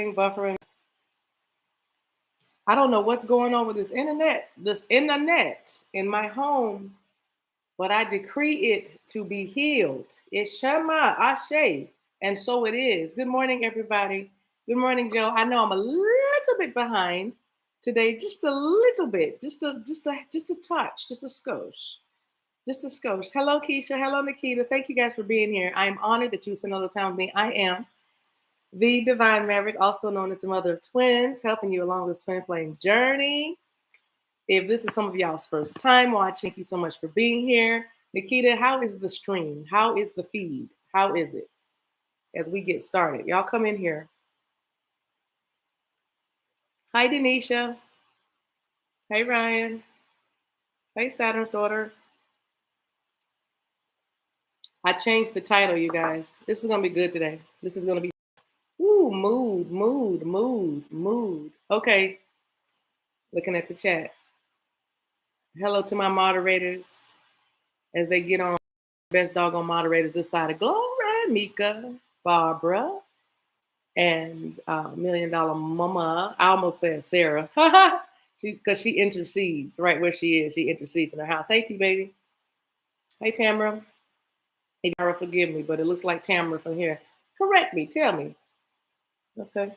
buffering. I don't know what's going on with this internet in my home, but I decree it to be healed. Ishama Ashe. And so it is. Good morning, everybody. Good morning, Joe. I know I'm a little bit behind today, just a little bit, just a touch, just a skosh. Just a skosh. Hello, Keisha. Hello, Nikita. Thank you guys for being here. I am honored that you spend all the time with me. I am the Divine Maverick, also known as the mother of twins, helping you along this twin flame journey. If this is some of y'all's first time watching, thank you so much for being here. Nikita, how is the stream? How is the feed? How is it as we get started? Y'all come in here. Hi, Denisha. Hey, Ryan. Hey, Saturn's daughter. I changed the title, you guys. This is going to be good today. This is going to be, ooh, mood. Okay. Looking at the chat. Hello to my moderators as they get on. Best doggone moderators this side of Glory. Mika, Barbara, and $1 Million Mama. I almost said Sarah. Because she intercedes right where she is. She intercedes in her house. Hey, T-Baby. Hey, Tamara. Hey, Tamara, forgive me, but it looks like Tamara from here. Correct me. Tell me. Okay.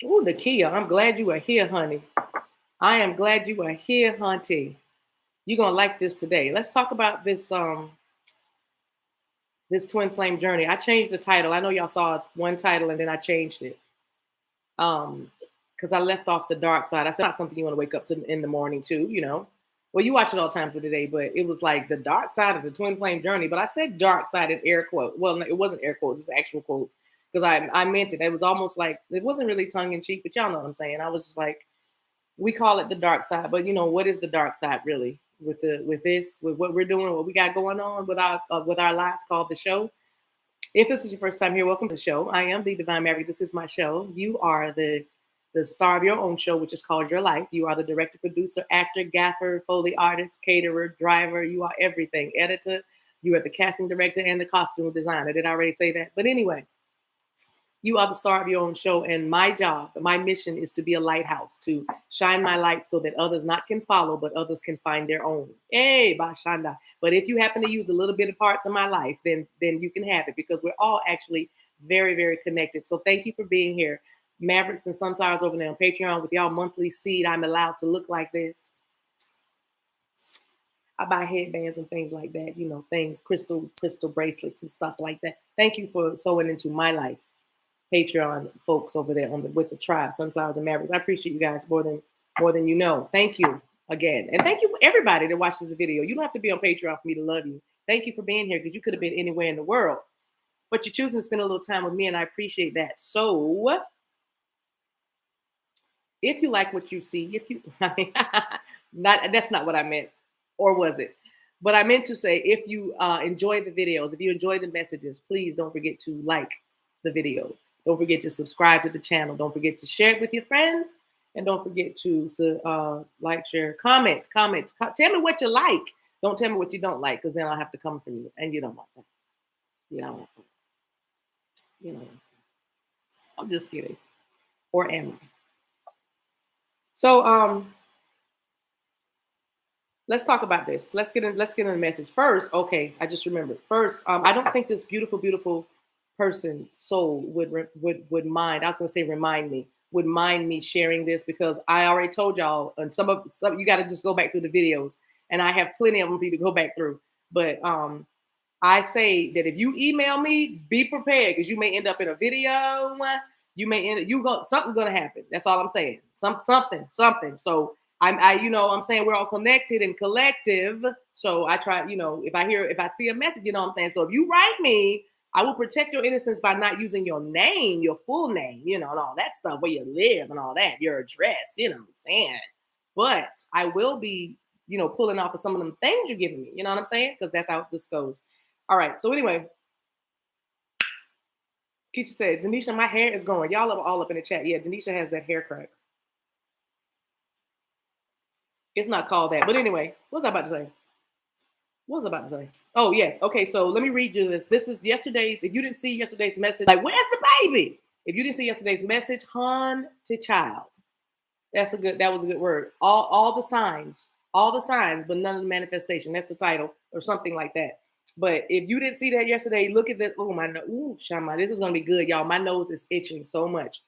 Ooh, Nakia, I'm glad you are here, honey. I am glad you are here, hunty. You're going to like this today. Let's talk about this this twin flame journey. I changed the title. I know y'all saw one title and then I changed it. Because I left off the dark side. I said not something you want to wake up to in the morning too, you know. Well, you watch it all times of the day, but it was like the dark side of the twin flame journey. But I said dark side in air quote. Well, it wasn't air quotes, it's actual quotes. Because I meant it. It was almost like, it wasn't really tongue in cheek, but y'all know what I'm saying. I was just like, we call it the dark side, but you know, what is the dark side really with what we're doing, what we got going on with our lives called the show? If this is your first time here, welcome to the show. I am the Divine Maverick. This is my show. You are the star of your own show, which is called Your Life. You are the director, producer, actor, gaffer, Foley artist, caterer, driver. You are everything. Editor. You are the casting director and the costume designer. Did I already say that? But anyway, you are the star of your own show. And my job, my mission is to be a lighthouse, to shine my light so that others not can follow, but others can find their own. Hey, Bashanda. But if you happen to use a little bit of parts of my life, then you can have it, because we're all actually very, very connected. So thank you for being here. Mavericks and Sunflowers over there on Patreon with y'all monthly seed. I'm allowed to look like this. I buy headbands and things like that, you know, things, crystal bracelets and stuff like that. Thank you for sewing into my life. Patreon folks over there with the tribe, Sunflowers and Mavericks. I appreciate you guys more than you know. Thank you again. And thank you for everybody that watches this video. You don't have to be on Patreon for me to love you. Thank you for being here, because you could have been anywhere in the world. But you're choosing to spend a little time with me, and I appreciate that. So if you like what you see, that's not what I meant, or was it? But I meant to say, if you enjoy the videos, if you enjoy the messages, please don't forget to like the video. Don't forget to subscribe to the channel. Don't forget to share it with your friends. And don't forget to like, share, comment. Tell me what you like. Don't tell me what you don't like, because then I'll have to come for you. And you don't want that. You don't want that. You know, I'm just kidding. Or am I? So let's talk about this. Let's get in the message first. Okay, I just remembered. First, I don't think this beautiful person soul would mind. I was going to say would mind me sharing this, because I already told y'all, and some you got to just go back through the videos, and I have plenty of them for you to go back through. But I say that if you email me, be prepared, because you may end up in a video. Something's gonna happen. That's all I'm saying. Something. So I'm saying we're all connected and collective. So I try, if I see a message, you know what I'm saying. So if you write me, I will protect your innocence by not using your name, your full name, and all that stuff, where you live and all that, your address, you know what I'm saying. But I will be, pulling off of some of them things you're giving me, you know what I'm saying? Because that's how this goes. All right. So anyway, Keisha said, Denisha, my hair is growing. Y'all are all up in the chat. Yeah, Denisha has that hair crack. It's not called that. But anyway, what was I about to say? Oh, yes. Okay, so let me read you this. This is yesterday's. If you didn't see yesterday's message, like, where's the baby. If you didn't see yesterday's message, haunted child. That was a good word. All the signs, but none of the manifestation. That's the title or something like that. But if you didn't see that yesterday, look at this. Oh, my nose. Ooh, Shama, this is going to be good, y'all. My nose is itching so much.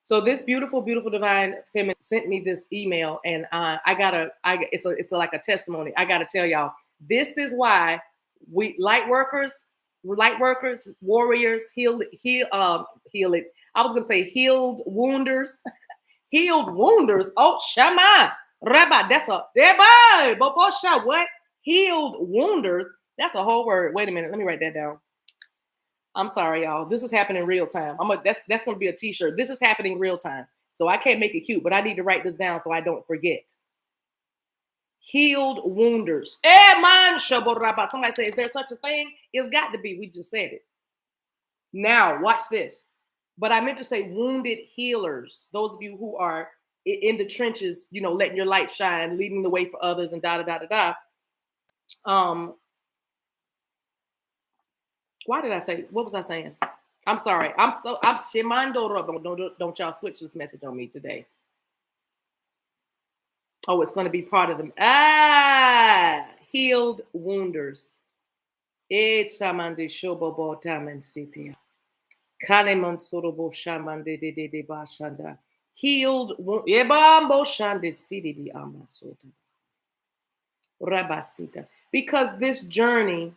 So this beautiful, beautiful divine feminine sent me this email, and it's like a testimony. I gotta tell y'all, this is why we light workers, warriors, heal it. I was gonna say healed wounders, healed wounders. Oh, Shama, Rabbi, that's a what? Healed wounders. That's a whole word. Wait a minute, let me write that down. I'm sorry, y'all. This is happening real time. That's going to be a t-shirt. This is happening real time. So I can't make it cute, but I need to write this down so I don't forget. Healed wounders. Somebody say, is there such a thing? It's got to be. We just said it. Now, watch this. But I meant to say wounded healers. Those of you who are in the trenches, letting your light shine, leading the way for others, and Why did I say? What was I saying? I'm sorry. I'm shimando. Don't y'all switch this message on me today. Oh, it's going to be part of them. Healed wounders. It's shamande shobobo tamen city. Kanemon sorobo shamande de bashanda. Healed yebambo shande city di amasota. Rabasita. Because this journey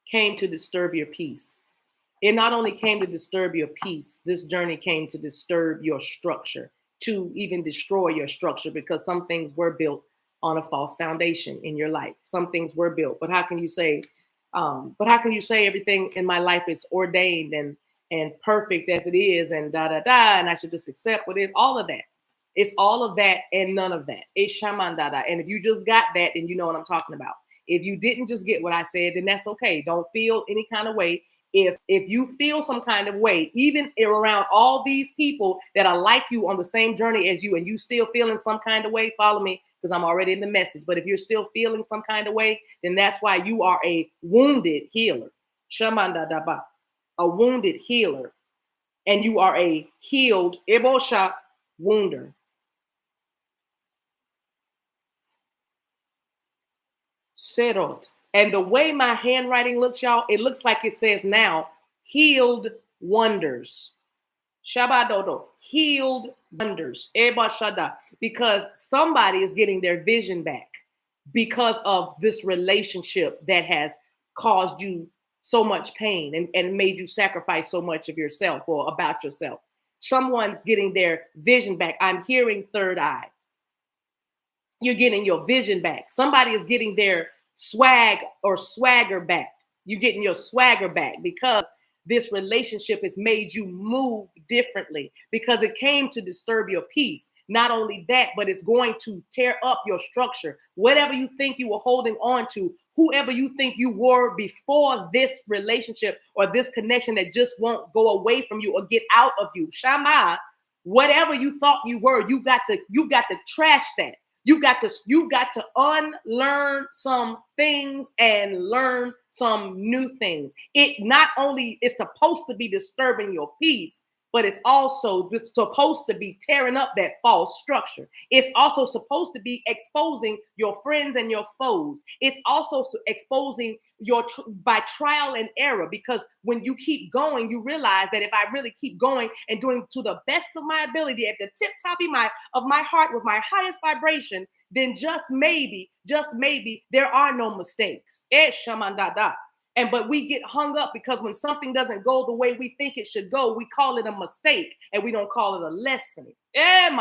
came to disturb your peace. It not only came to disturb your peace, this journey came to disturb your structure, to even destroy your structure, because some things were built on a false foundation in your life. Some things were built, but how can you say everything in my life is ordained and perfect as it is, and and I should just accept what is? All of that. It's all of that and none of that. It's shaman dada. And if you just got that, then you know what I'm talking about. If you didn't just get what I said, then that's okay. Don't feel any kind of way. If you feel some kind of way, even around all these people that are like you on the same journey as you, and you still feeling some kind of way, follow me, because I'm already in the message. But if you're still feeling some kind of way, then that's why you are a wounded healer. Shamanda daba, a wounded healer. And you are a healed ebosha wounder. Serot. And the way my handwriting looks, y'all, it looks like it says now, healed wonders. Shabadodo, healed wonders. Eba shada. Because somebody is getting their vision back because of this relationship that has caused you so much pain and made you sacrifice so much of yourself or about yourself. Someone's getting their vision back. I'm hearing third eye. You're getting your vision back. Somebody is getting their swag or swagger back. You're getting your swagger back because this relationship has made you move differently, because it came to disturb your peace. Not only that, but it's going to tear up your structure. Whatever you think you were holding on to, whoever you think you were before this relationship or this connection that just won't go away from you or get out of you. Shama, whatever you thought you were, you got to trash that. You got to unlearn some things and learn some new things. It not only is supposed to be disturbing your peace, but it's also supposed to be tearing up that false structure. It's also supposed to be exposing your friends and your foes. It's also exposing by trial and error, because when you keep going, you realize that if I really keep going and doing to the best of my ability at the tip top of my heart with my highest vibration, then just maybe there are no mistakes. But we get hung up because when something doesn't go the way we think it should go, we call it a mistake and we don't call it a lesson. There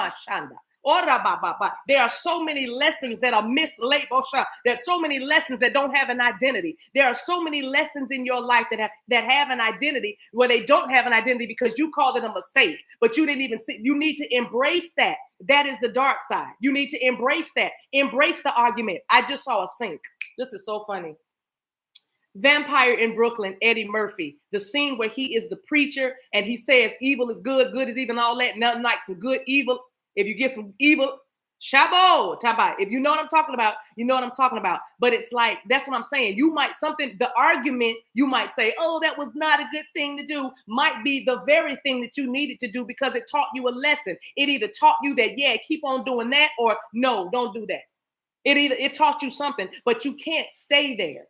are so many lessons that are mislaid. There are so many lessons that don't have an identity. There are so many lessons in your life that have an identity where they don't have an identity because you called it a mistake, but you didn't even see. You need to embrace that. That is the dark side. You need to embrace that. Embrace the argument. I just saw a sink. This is so funny. Vampire in Brooklyn, Eddie Murphy, the scene where he is the preacher and he says evil is good, good is evil, and all that. Nothing like some good evil. If you get some evil, Shabo, taba. If you know what I'm talking about, you know what I'm talking about. But it's like, that's what I'm saying. You might the argument, you might say, oh, that was not a good thing to do, might be the very thing that you needed to do because it taught you a lesson. It either taught you that, yeah, keep on doing that, or no, don't do that. It taught you something, but you can't stay there.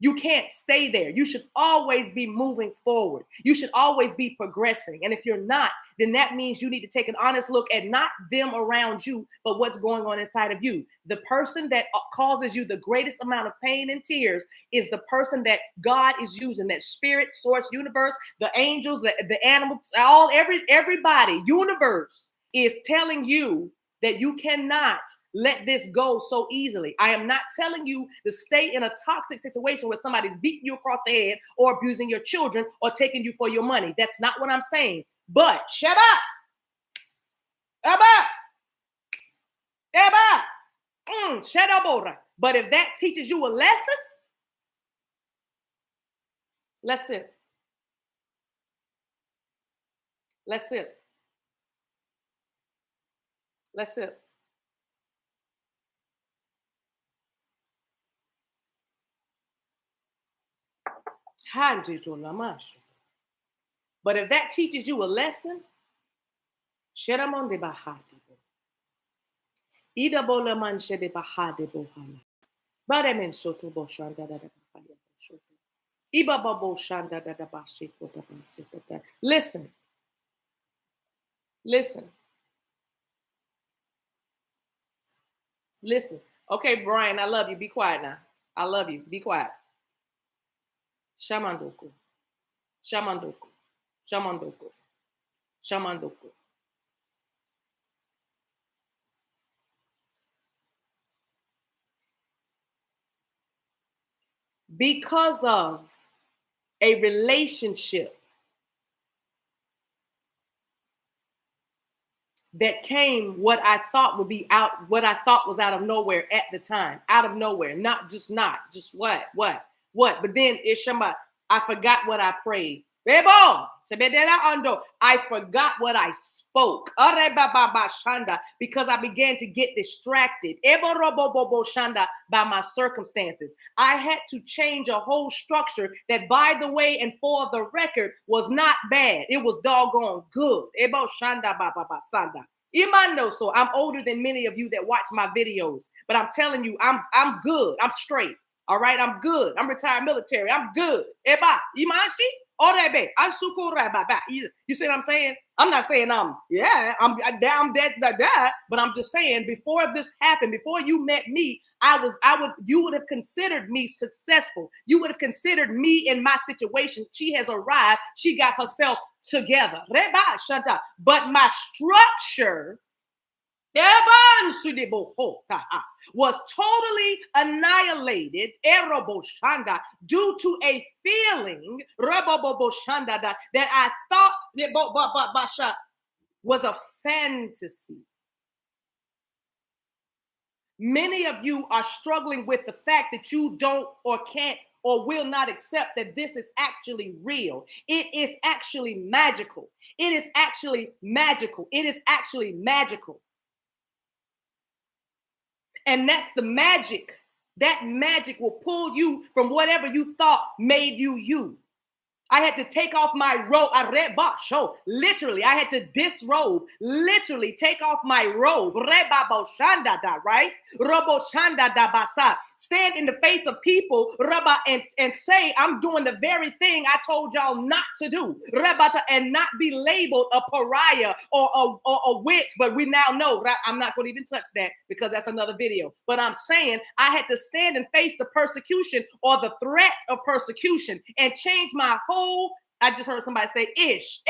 You can't stay there. You should always be moving forward. You should always be progressing. And if you're not, then that means you need to take an honest look at not them around you, but what's going on inside of you. The person that causes you the greatest amount of pain and tears is the person that God is using, that spirit, source, universe, the angels, the animals, everybody, universe is telling you that you cannot let this go so easily. I am not telling you to stay in a toxic situation where somebody's beating you across the head or abusing your children or taking you for your money. That's not what I'm saying. But shut up. Shut up. But if that teaches you a lesson, let's sit. Let's sit. Let's sit. But if that teaches you a lesson, listen, listen. Okay, Brian, I love you. Be quiet now. I love you. Be quiet. Shamandoku. Shamandoku. Shamandoku. Shamandoku. Because of a relationship that came what I thought was out of nowhere at the time, out of nowhere, not just what. But then it's Shamba, I forgot what I prayed. I forgot what I spoke because I began to get distracted by my circumstances. I had to change a whole structure that, by the way, and for the record, was not bad. It was doggone good. Imando, so I'm older than many of you that watch my videos, but I'm telling you, I'm good. I'm straight. All right, I'm good. I'm retired military. I'm good. Eba, imashi, orebe, I'm sukura baba. You see what I'm saying? I'm not saying I'm down that, but I'm just saying before this happened, before you met me, you would have considered me successful. You would have considered me in my situation. She has arrived. She got herself together. Reba, shut up. But my structure was totally annihilated due to a feeling that I thought was a fantasy. Many of you are struggling with the fact that you don't or can't or will not accept that this is actually real. It is actually magical. It is actually magical. It is actually magical. And that's the magic. That magic will pull you from whatever you thought made you you. I had to take off my robe. Literally, I had to disrobe. Literally, take off my robe. Right? Stand in the face of people and say, I'm doing the very thing I told y'all not to do. And not be labeled a pariah or a witch. But we now know, I'm not going to even touch that because that's another video. But I'm saying I had to stand and face the persecution or the threat of persecution and change my whole. I just heard somebody say ish.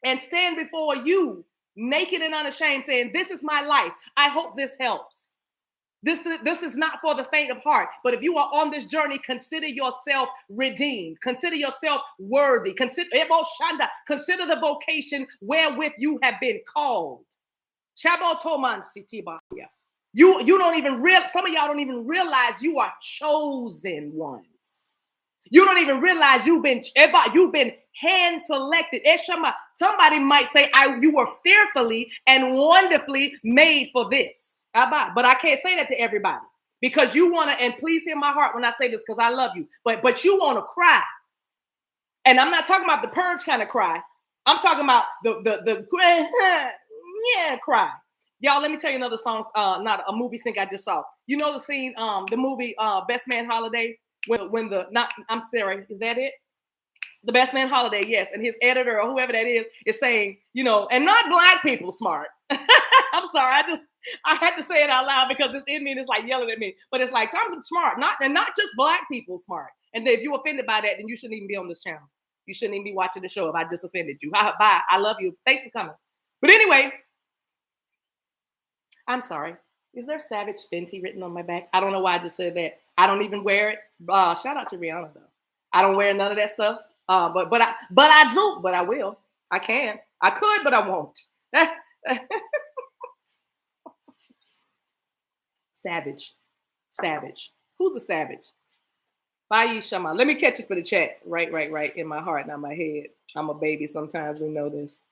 And stand before you naked and unashamed saying, this is my life. I hope this helps. This is not for the faint of heart. But if you are on this journey, consider yourself redeemed. Consider yourself worthy. Consider the vocation wherewith you have been called. You don't even some of y'all don't even realize you are chosen ones. You don't even realize you've been hand selected. Somebody might say, you were fearfully and wonderfully made for this. But I can't say that to everybody because you want to, and please hear my heart when I say this because I love you, but you want to cry. And I'm not talking about the purge kind of cry. I'm talking about the cry. Y'all, let me tell you another song, not a movie sync I just saw. You know the scene, the movie Best Man Holiday, I'm sorry, is that it? The Best Man Holiday, yes. And his editor or whoever that is saying, and not black people smart. I'm sorry, I had to say it out loud because it's in me and it's like yelling at me. But it's like, I'm smart, not just black people smart. And if you're offended by that, then you shouldn't even be on this channel. You shouldn't even be watching the show if I just offended you. Bye. I love you. Thanks for coming. But anyway, I'm sorry. Is there Savage Fenty written on my back? I don't know why I just said that. I don't even wear it. Shout out to Rihanna though. I don't wear none of that stuff. But I do. But I will. I can. I could, but I won't. Savage. Who's a savage? Bye, Shama. Let me catch it for the chat. Right in my heart, not my head. I'm a baby. Sometimes we know this.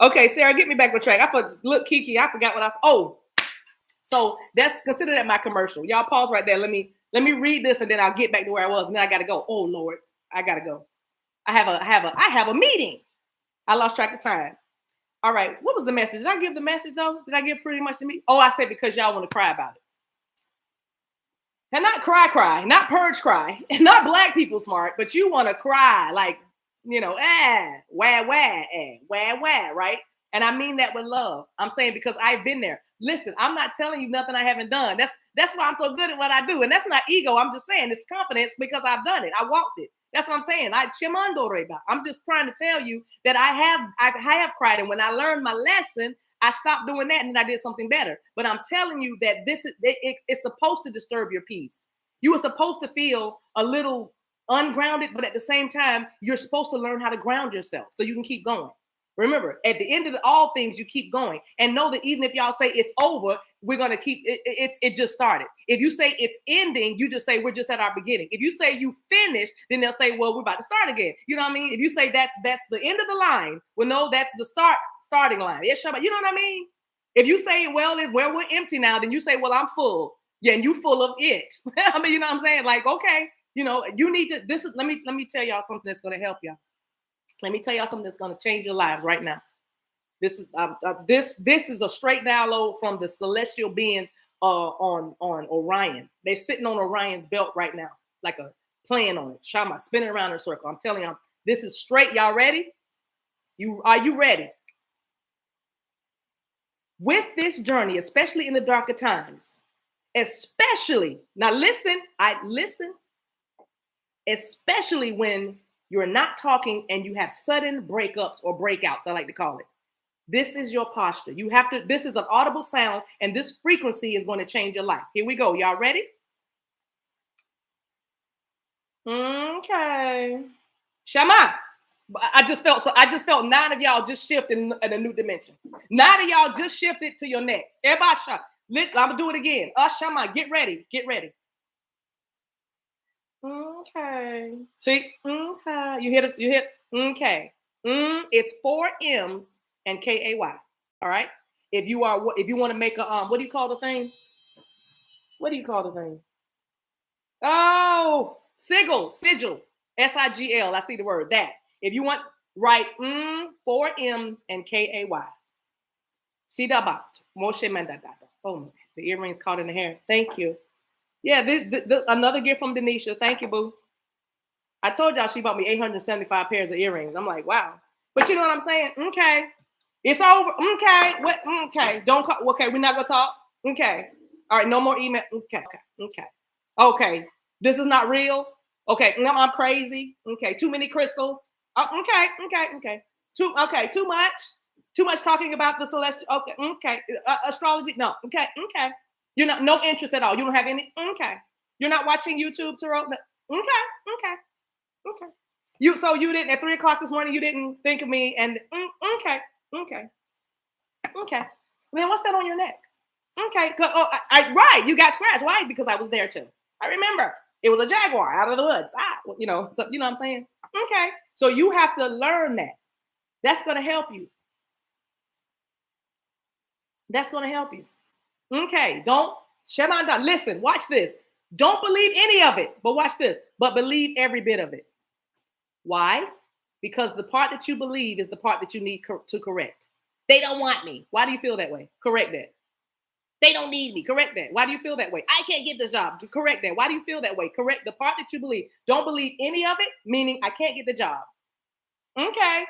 Okay, Sarah, get me back on track. Look, Kiki, I forgot what I said. Oh, so that's consider that my commercial. Y'all pause right there. Let me read this and then I'll get back to where I was. And then I gotta go. Oh Lord, I gotta go. I have a meeting. I lost track of time. All right, what was the message? Did I give the message though? Did I give pretty much to me? Oh, I said because y'all want to cry about it. And not cry, not purge cry, and not black people smart, but you want to cry like, right? And I mean that with love. I'm saying because I've been there. Listen, I'm not telling you nothing I haven't done. That's why I'm so good at what I do. And that's not ego. I'm just saying it's confidence because I've done it. I walked it. That's what I'm saying. I'm just trying to tell you that I have cried. And when I learned my lesson, I stopped doing that and I did something better. But I'm telling you that it's supposed to disturb your peace. You were supposed to feel a little ungrounded, but at the same time, you're supposed to learn how to ground yourself so you can keep going. Remember, at the end of all things, you keep going and know that even if y'all say it's over, we're going to keep it just started. If you say it's ending, you just say we're just at our beginning. If you say you finished, then they'll say, well, we're about to start again. You know what I mean? If you say that's the end of the line, well, no, that's the starting line. You know what I mean? If you say, well, we're empty now, then you say, well, I'm full. Yeah, and you full of it. I mean, you know what I'm saying? Like, okay, you need to, let me tell y'all something that's going to help y'all. Let me tell y'all something that's going to change your lives right now. This is a straight download from the celestial beings on Orion. They're sitting on Orion's belt right now, like a playing on it. Shama spinning around in a circle. I'm telling you, this is straight. Y'all ready? Are you ready? With this journey, especially in the darker times, especially now, listen. Especially when you're not talking and you have sudden breakups or breakouts, I like to call it. This is your posture. This is an audible sound, and this frequency is going to change your life. Here we go. Y'all ready? Okay. Shama. I just felt 9 of y'all just shifted in a new dimension. 9 of y'all just shifted to your next. Everybody, I'm gonna do it again. Shama, get ready. Okay. See? Okay. You hit. Okay. It's 4 M's and KAY. All right. If you want to make a what do you call the thing? Oh, sigil. SIGIL. I see the word that. If you want, write 4 M's and KAY. Sidabat. Moshe Mandadata. Oh, the earrings caught in the hair. Thank you. Yeah, this another gift from Denisha. Thank you, boo. I told y'all she bought me 875 pairs of earrings. I'm like, wow. But you know what I'm saying? Okay. It's over. Okay. What? Okay. Don't call. Okay. We're not going to talk. Okay. All right. No more email. Okay. This is not real. Okay. No, I'm crazy. Okay. Too many crystals. Okay. Too much. Too much talking about the celestial. Okay. Astrology. No. Okay. You're not, no interest at all. You don't have any. Okay. You're not watching YouTube, Tarot. Okay. So you didn't at 3:00 this morning. You didn't think of me, and okay. Then what's that on your neck? Okay, right. You got scratched. Why? Because I was there too. I remember it was a jaguar out of the woods. So you know what I'm saying? Okay. So you have to learn that. That's going to help you. That's going to help you. Okay. Don't Shemanda. Listen, watch this. Don't believe any of it, but watch this. But believe every bit of it. Why? Because the part that you believe is the part that you need to correct. They don't want me. Why do you feel that way? Correct that. They don't need me. Correct that. Why do you feel that way? I can't get this job. Correct that. Why do you feel that way? Correct the part that you believe. Don't believe any of it, meaning I can't get the job. Okay.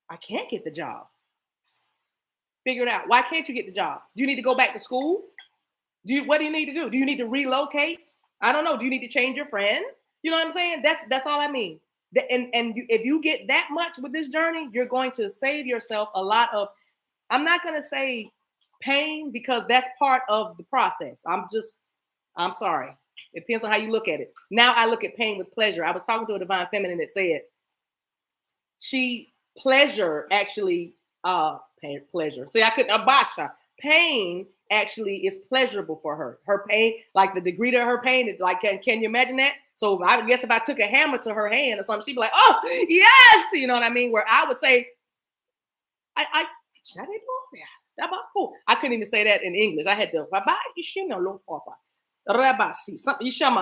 I can't get the job. Figure it out. Why can't you get the job? Do you need to go back to school? What do you need to do? Do you need to relocate? I don't know. Do you need to change your friends? You know what I'm saying? That's all I mean. If you get that much with this journey, you're going to save yourself a lot of, I'm not going to say pain because that's part of the process. I'm sorry. It depends on how you look at it. Now I look at pain with pleasure. I was talking to a divine feminine that said pleasure actually, pleasure. See, I couldn't, Abasha. Pain actually is pleasurable for her. Her pain, like the degree of her pain is like, can you imagine that? So I guess if I took a hammer to her hand or something, she'd be like, oh, yes. You know what I mean? Where I would say, cool. I couldn't even say that in English. I had to,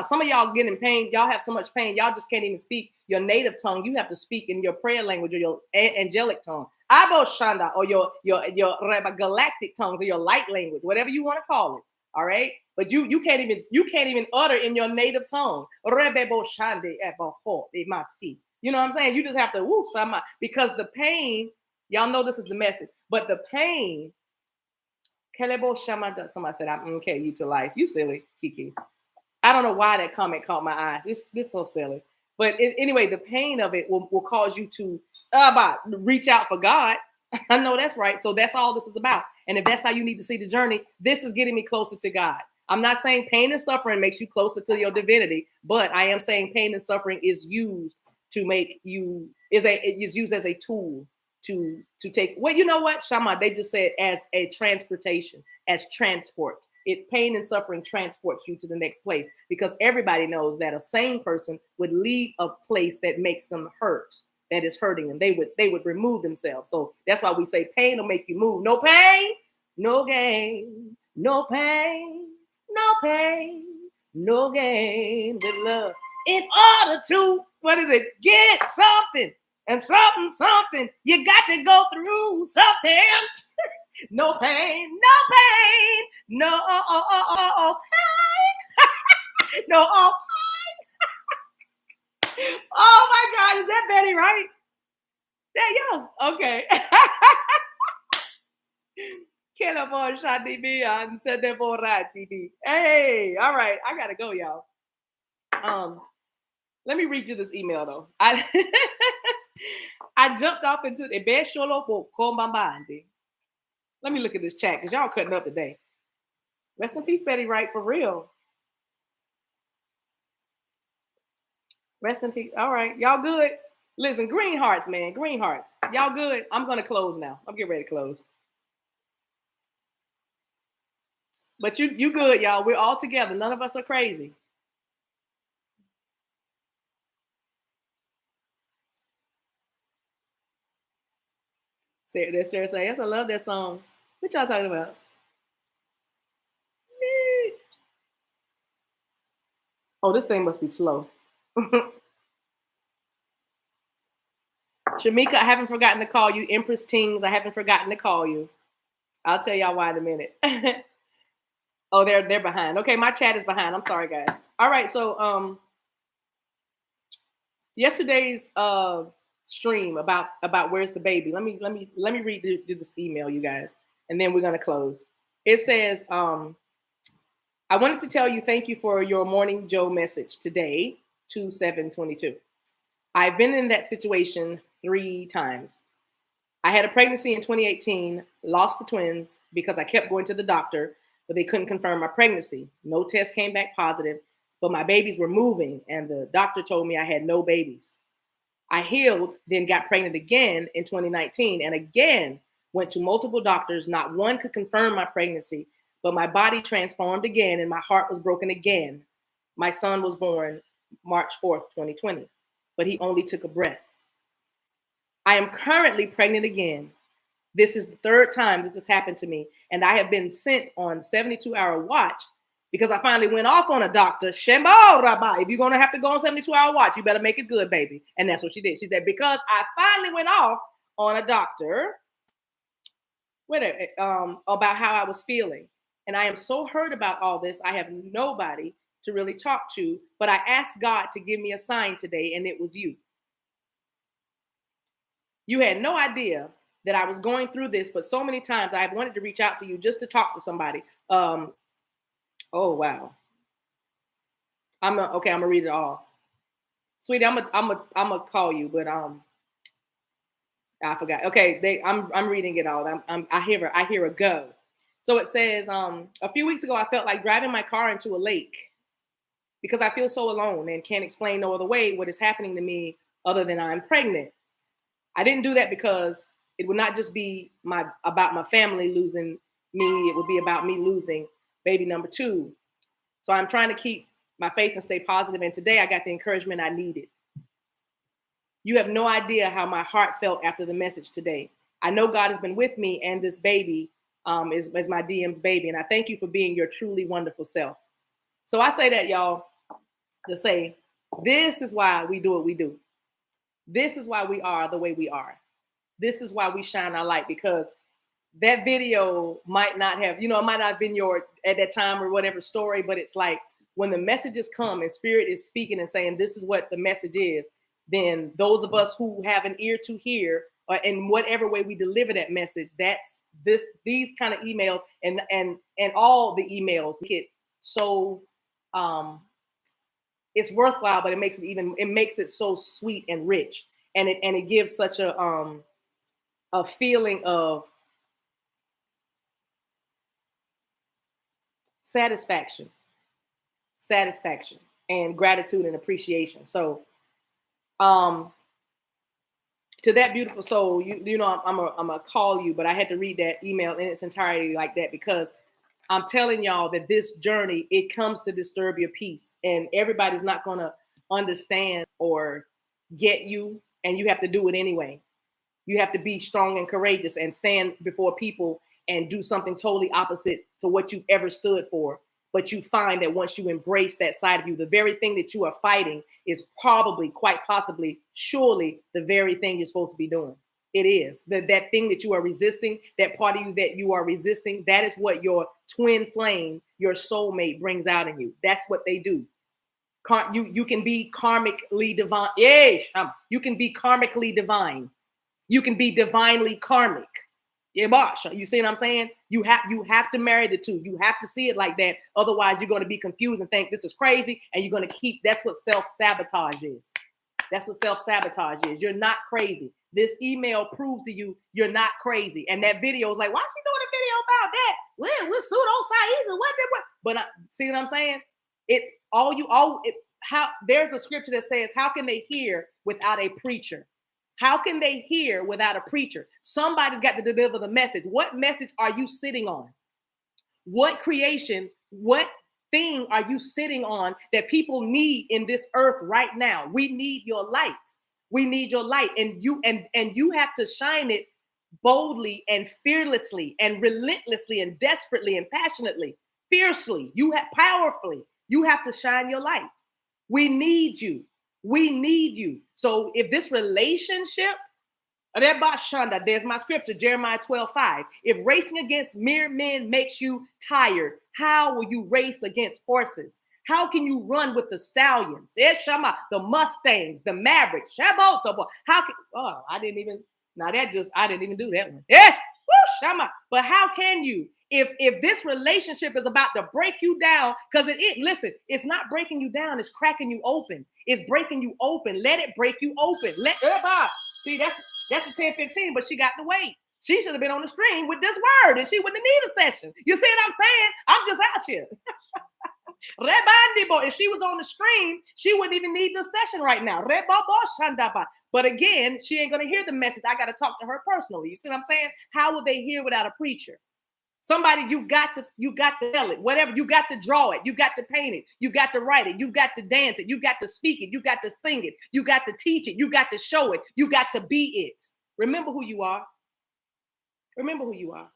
some of y'all getting pain. Y'all have so much pain. Y'all just can't even speak your native tongue. You have to speak in your prayer language or your angelic tongue. Abo Shanda, or your galactic tongues, or your light language, whatever you want to call it. All right. But you can't even utter in your native tongue. You know what I'm saying? You just have to because the pain, y'all know this is the message, but the pain. Somebody said, I'm okay, you to life. You silly, Kiki. I don't know why that comment caught my eye. This so silly. But anyway, the pain of it will cause you to reach out for God. I know that's right. So that's all this is about. And if that's how you need to see the journey, this is getting me closer to God. I'm not saying pain and suffering makes you closer to your divinity, but I am saying pain and suffering is used to make you, is used as a tool to take, well, you know what, Shama, they just said as a transportation, as transport. Pain and suffering transports you to the next place, because everybody knows that a sane person would leave a place that makes them hurt, that is hurting them. They would remove themselves. So that's why we say pain will make you move. No pain, no gain. No pain, no pain, no gain with love. In order to, get something and something, you got to go through something. No pain, no pain, no pain, no pain. Oh my God, is that Betty, right? That yours. Okay. Hey, all right. I gotta go, y'all. Let me read you this email though. I jumped off into the bed. Let me look at this chat because y'all cutting up today. Rest in peace, Betty Wright, for real. Rest in peace. All right, y'all good? Listen, green hearts, man, green hearts. Y'all good? I'm gonna close now. I'm getting ready to close. But you good, y'all. We're all together. None of us are crazy. Sarah says, yes, I love that song. What y'all talking about? Oh, this thing must be slow. Shamika, I haven't forgotten to call you. Empress Tings, I haven't forgotten to call you. I'll tell y'all why in a minute. Oh, they're behind. Okay, my chat is behind. I'm sorry, guys. All right, so yesterday's stream about where's the baby. Let me read this email, you guys, and then we're gonna close. It says, I wanted to tell you thank you for your Morning Joe message today, 2/7/22. I've been in that situation 3 times. I had a pregnancy in 2018, lost the twins because I kept going to the doctor, but they couldn't confirm my pregnancy. No test came back positive, but my babies were moving, and the doctor told me I had no babies. I healed, then got pregnant again in 2019, and again went to multiple doctors. Not one could confirm my pregnancy, But my body transformed again and my heart was broken again. My son was born March 4th, 2020, but he only took a breath. I am currently pregnant again. This is the third time this has happened to me, and I have been sent on 72-hour watch because I finally went off on a doctor. Shembo Rabbi, if you're going to have to go on 72-hour watch, you better make it good, baby. And that's what she did. She said, because I finally went off on a doctor about how I was feeling. And I am so hurt about all this. I have nobody to really talk to, but I asked God to give me a sign today, and it was you. You had no idea that I was going through this, but so many times I've wanted to reach out to you just to talk to somebody. Oh, wow. I'm gonna read it all. Sweetie, I'm gonna call you, but I forgot. Okay, I'm reading it all. I hear a go. So it says, a few weeks ago, I felt like driving my car into a lake because I feel so alone and can't explain no other way what is happening to me other than I'm pregnant. I didn't do that because it would not just be about my family losing me. It would be about me losing baby number 2. So I'm trying to keep my faith and stay positive. And today I got the encouragement I needed. You have no idea how my heart felt after the message today. I know God has been with me, and this baby is my DM's baby. And I thank you for being your truly wonderful self. So I say that, y'all, to say, this is why we do what we do. This is why we are the way we are. This is why we shine our light, because that video might not have, it might not have been your at that time or whatever story, but it's like when the messages come and Spirit is speaking and saying, this is what the message is, then those of us who have an ear to hear, in whatever way we deliver that message, that's these kind of emails and all the emails make it so it's worthwhile, but it makes it so sweet and rich, and it gives such a feeling of satisfaction and gratitude and appreciation. So to that beautiful soul, I'm gonna call you, but I had to read that email in its entirety like that, because I'm telling y'all that this journey, it comes to disturb your peace, and everybody's not gonna understand or get you, and you have to do it anyway. You have to be strong and courageous and stand before people and do something totally opposite to what you've ever stood for. But you find that once you embrace that side of you, the very thing that you are fighting is probably, quite possibly, surely the very thing you're supposed to be doing. It is. That thing that you are resisting, that part of you that you are resisting, that is what your twin flame, your soulmate, brings out in you. That's what they do. You can be karmically divine. You can be karmically divine. You can be divinely karmic. Yeah, boss. You see what I'm saying? You have to marry the two. You have to see it like that. Otherwise, you're going to be confused and think this is crazy, and you're going to keep. That's what self-sabotage is. That's what self-sabotage is. You're not crazy. This email proves to you you're not crazy. And that video is like, why is she doing a video about that? We're pseudo-science. What? But see what I'm saying? There's a scripture that says, how can they hear without a preacher? How can they hear without a preacher? Somebody's got to deliver the message. What message are you sitting on? What creation, what thing are you sitting on that people need in this earth right now? We need your light. We need your light. And you have to shine it boldly and fearlessly and relentlessly and desperately and passionately, fiercely. Powerfully. You have to shine your light. We need you. We need you. So if this relationship, there's my scripture, Jeremiah 12:5. If racing against mere men makes you tired, how will you race against horses? How can you run with the stallions? The Mustangs, the Mavericks. I didn't even do that one. But how can you? If this relationship is about to break you down, because listen, it's not breaking you down, it's cracking you open. It's breaking you open. Let it break you open. See, that's the 10:15, but she got to wait. She should have been on the stream with this word, and she wouldn't need a session. You see what I'm saying? I'm just out here. If she was on the stream, she wouldn't even need the session right now. But again, she ain't going to hear the message. I got to talk to her personally. You see what I'm saying? How will they hear without a preacher? Somebody, you got to tell it, whatever. You got to draw it. You got to paint it. You got to write it. You got to dance it. You got to speak it. You got to sing it. You got to teach it. You got to show it. You got to be it. Remember who you are. Remember who you are.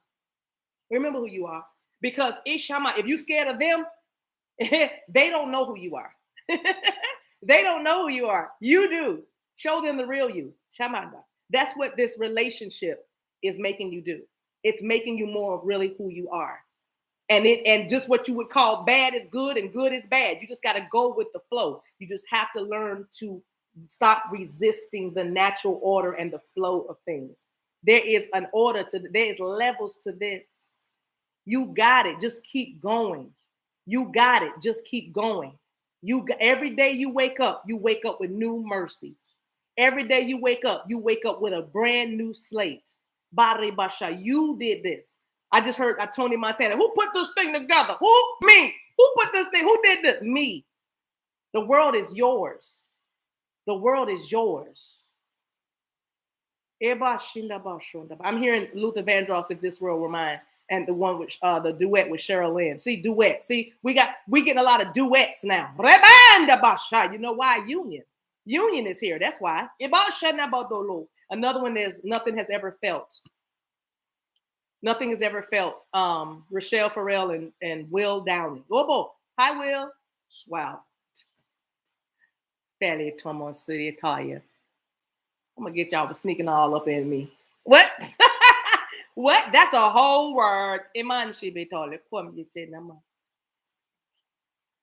Remember who you are. Because Ishama, if you're scared of them, they don't know who you are. They don't know who you are. You do. Show them the real you. Shamanda. That's what this relationship is making you do. It's making you more of really who you are. And just what you would call bad is good and good is bad. You just got to go with the flow. You just have to learn to stop resisting the natural order and the flow of things. There is an order there is levels to this. You got it. Just keep going. You got it. Just keep going. Every day you wake up with new mercies. Every day you wake up with a brand new slate. Bari Basha, you did this. I just heard Tony Montana. Who put this thing together? Who? Me. Who put this thing? Who did this? Me. The world is yours. The world is yours. I'm hearing Luther Vandross, If This World Were Mine, and the one with the duet with Cheryl Lynn. See, duet. See, we getting a lot of duets now. You know why? Union is here. That's why. Another one is Nothing Has Ever Felt. Nothing Has Ever Felt. Rochelle Farrell and Will Downing. Oh, hi, Will. Wow. Fairly Tomo City, Italia. I'm gonna get y'all for sneaking all up in me. What? What? That's a whole word. Iman shibe tole. Come you say nama.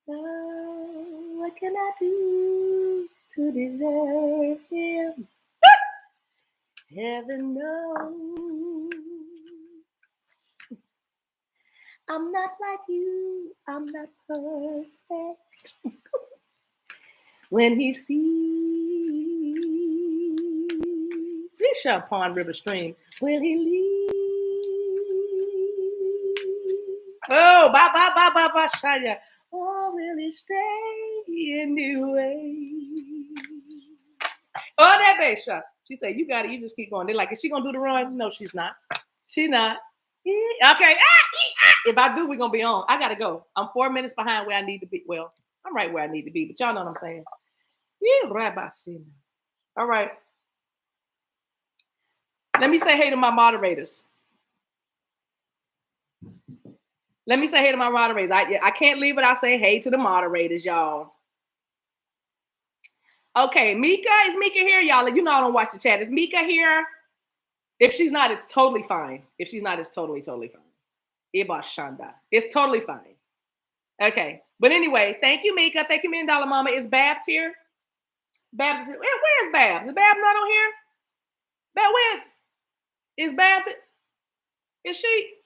What can I do to deserve him? Heaven knows. I'm not like you. I'm not perfect. When he sees Fisher Pond River Stream, will he leave? Oh, ba shaya. Or will he stay anyway? Oh, that Besha. She said, "You got it. You just keep going." They're like, "Is she gonna do the run?" No, she's not. She's not. Okay. If I do, we're gonna be on. I gotta go. I'm 4 minutes behind where I need to be. Well, I'm right where I need to be, but y'all know what I'm saying. Yeah, Rabbi Sina. All right. Let me say hey to my moderators. Let me say hey to my moderators. I can't leave without saying hey to the moderators, y'all. Okay, Mika, is Mika here, y'all? You know I don't watch the chat. Is Mika here? If she's not, it's totally fine. If she's not, it's totally fine. Iba Shanda. It's totally fine. Okay. But anyway, thank you, Mika. Thank you, $1 Million Mama. Is Babs here? Babs, where's Babs? Is Babs not on here? Babs, is Babs? Is she?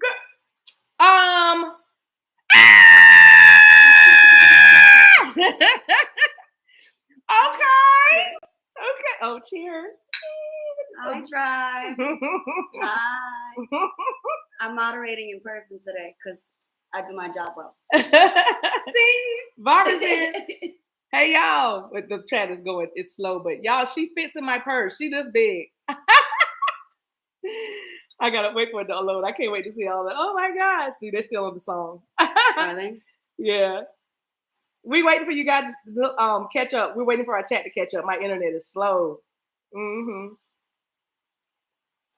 Good. Okay. Oh, cheers. I tried. Hi. I'm moderating in person today because I do my job well. See, Barbara's here. Hey, y'all. With the chat is going, it's slow, but y'all, she fits in my purse. She this big. I gotta wait for it to unload. I can't wait to see all that. Oh my gosh. See, they're still on the song. Are they? Yeah. We waiting for you guys to catch up. We're waiting for our chat to catch up. My internet is slow. Mm-hmm.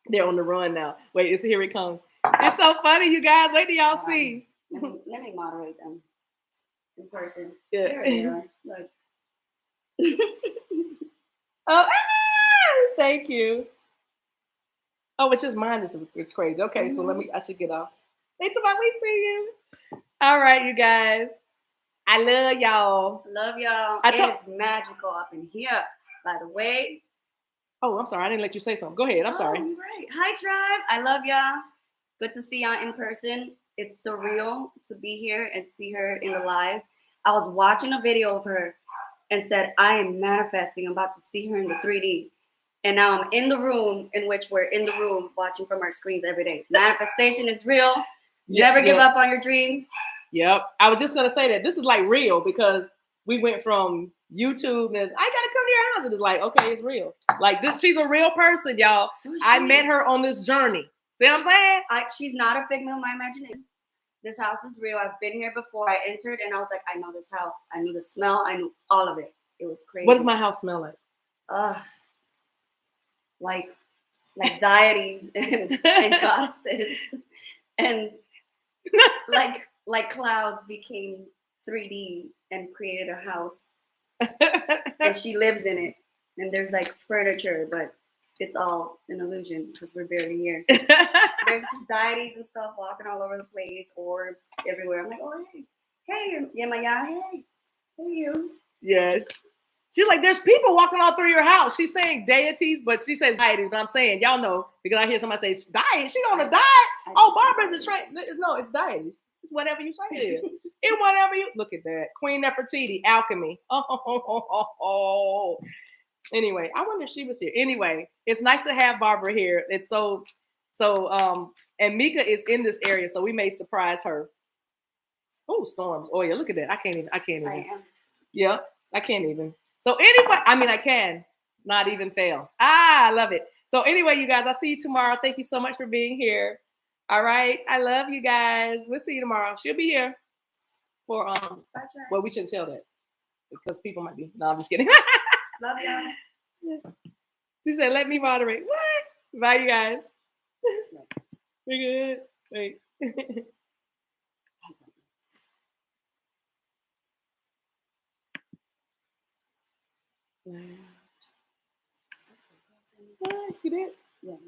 They're on the run now. Wait, here it comes. It's so funny, you guys. Wait till y'all see. Let me moderate them in person. Yeah. There they are. Look. Oh, thank you. Oh, it's just mine. It's crazy. Okay, so I should get off. Wait till we see you. All right, you guys. I love y'all. Love y'all. It's magical up in here, by the way. Oh, I'm sorry. I didn't let you say something. Go ahead. I'm sorry. You're right. Hi, tribe. I love y'all. Good to see y'all in person. It's surreal to be here and see her in the live. I was watching a video of her and said, I am manifesting. I'm about to see her in the 3D. And now I'm in the room in which we're in the room watching from our screens every day. Manifestation is real. Never give up on your dreams. Yep. I was just going to say that this is like real because we went from YouTube and I got to come to your house. And it's like, okay, it's real. Like this, she's a real person, y'all. So I met her on this journey. See what I'm saying? She's not a figment of my imagination. This house is real. I've been here before. I entered and I was like, I know this house. I knew the smell. I knew all of it. It was crazy. What does my house smell like? Like deities and goddesses, and like clouds became 3D and created a house, and she lives in it. And there's like furniture, but it's all an illusion because we're barely here. There's just deities and stuff walking all over the place, orbs everywhere. I'm like, oh hey, Yemaya, hey you. Yes. She's like, there's people walking all through your house. She's saying deities, but she says deities. But I'm saying, y'all know, because I hear somebody say, diet, she on a diet? Oh, Barbara's a train. No, it's deities. It's whatever you say it is. It's whatever you, look at that. Queen Nefertiti, alchemy. Oh. Anyway, I wonder if she was here. Anyway, it's nice to have Barbara here. It's so, and Mika is in this area, so we may surprise her. Oh, storms. Oh, yeah, look at that. I can't even. Yeah, I can't even. So anyway, I mean, I can not even fail. I love it. So anyway, you guys, I'll see you tomorrow. Thank you so much for being here. All right. I love you guys. We'll see you tomorrow. She'll be here for, well, we shouldn't tell that because people might be, no, I'm just kidding. Love y'all. She said, let me moderate. What? Bye, you guys. We're good. Wait. You did? Yes.